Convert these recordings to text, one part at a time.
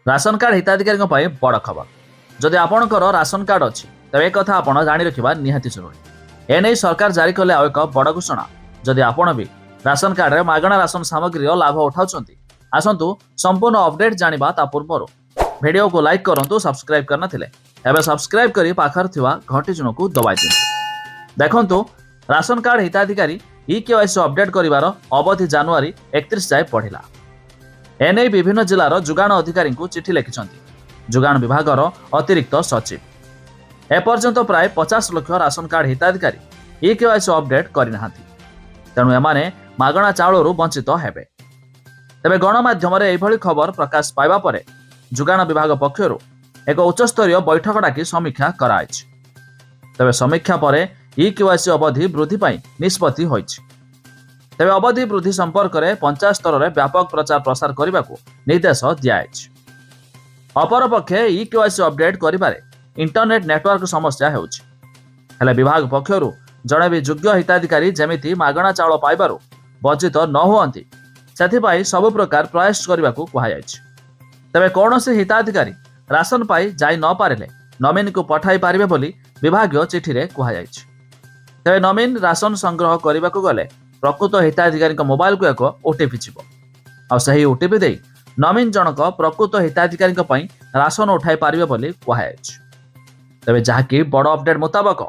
Ration card हिताधिकारी बड़ खबर। जदि आपणकर राशन कार्ड अच्छी तेज एक कथा आप जाणी रखा निहाती जरूरी। एने सरकार जारी कले आउ एक बड़ घोषणा। जदि आपण भी राशन कार्ड में मागणा राशन सामग्री लाभ उठाउछंती, आसंतु संपूर्ण अपडेट जानिबा ता पूर्व वीडियो को लाइक करंतु, सब्सक्राइब करना थिले एबे सब्सक्राइब करी पाखर थिवा घंटी चिन्ह को दबाई दियंतु। देखंतु राशन कार्ड हिताधिकारी ई-केवाईसी अपडेट करिवार अवधि जनवरी 31 जाए पढ़िला। एने विभिन्न जिलार जुगाण अधिकारी को चिठी लिखिछंती जुगाण विभागर अतिरिक्त सचिव। एपर्यंत प्राय 50 लाख राशन कार्ड हिताधिकारी ई-केवाईसी अपडेट करिनाहांती, तेणु एमाने मागणा चाउलरू वंचित हेबे। तेबे गणमाध्यम एभली खबर प्रकाश पाइबा परे जुगाण विभाग पक्षरु एक उच्चस्तरीय बैठक डाकी समीक्षा कराइछि। तेबे समीक्षा परे ई-केवाईसी अवधि वृद्धि पाई निष्पत्ति होइछि। तेबे अवधि वृद्धि संपर्क में पंचायत स्तर में व्यापक प्रचार प्रसार करने को निर्देश दियाଯାଇଛି। अपरपक्षे ई-केवाईसी अपडेट करिबारे इंटरनेट नेटवर्क समस्या हेउछि। हेले विभाग पक्षरु जणे भी योग्य हिताधिकारी जेमिति मागणा चाउल पाइबारु वंचित न हुअंती सेथिपाई सब प्रकार प्रयास करने को कुहाଯାଇଛି। तेबे कौनसी हिताधिकारी राशन पाई जाई न पारिले नमिन को पठाई पारिबे बोली विभागीय चिठी रे कुहाଯାଇଛି। तेबे नमिन राशन संग्रह करने को गले प्रकृत हिताधिकारी मोबाइल को एक ओटीपी जीव और सही ओटीपी दे नमिन जनक प्रकृत हिताधिकारी राशन उठाई पारिबे बोली कुहाଯାଇଛି। तेबे जहाँकि बड़ अपडेट मुताबक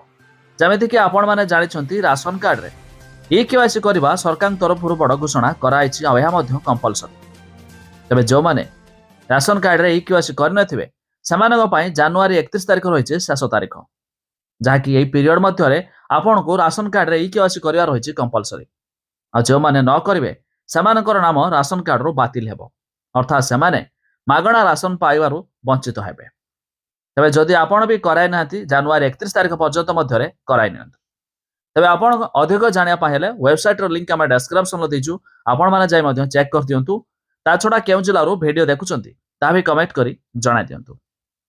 जमिति कि आपण माने जानिछंती राशन कार्ड रे ई-केवाईसी करबा सरकार तरफ बड़ घोषणा कराइछि आ एहा मध्य कंपलसरी। तेबे जो माने राशन कार्ड रे ई-केवाईसी करनथिबे सेमानक पई जनवरी 31 तारिख रहिछि शेष तारिख, जहाँकि एही पीरियड मध्य रे आपण को राशन कार्ड रे ई-केवाईसी करबा रहिछि कंपलसरी। आ जो माने न करिवे सेमानकर नाम राशन कार्ड रो बातिल हेबो, अर्थात सेमाने मागणा राशन पाइबारु वंचित हेबे। तबे जदि आपण भी कराई नाहंती जनवरी 31 तारिख पर्यंत मध्य रे कराई नियंतु। तबे आपण अधिक जानिया पाहेले वेबसाइट रो लिंक हम डिस्क्रिप्शन रो देजु, आपण माने जाई मध्य चेक कर दियंतु। ता छडा केउ जिल्लारो वीडियो देखुचंती ता भी कमेंट करी जणाई दियंतु।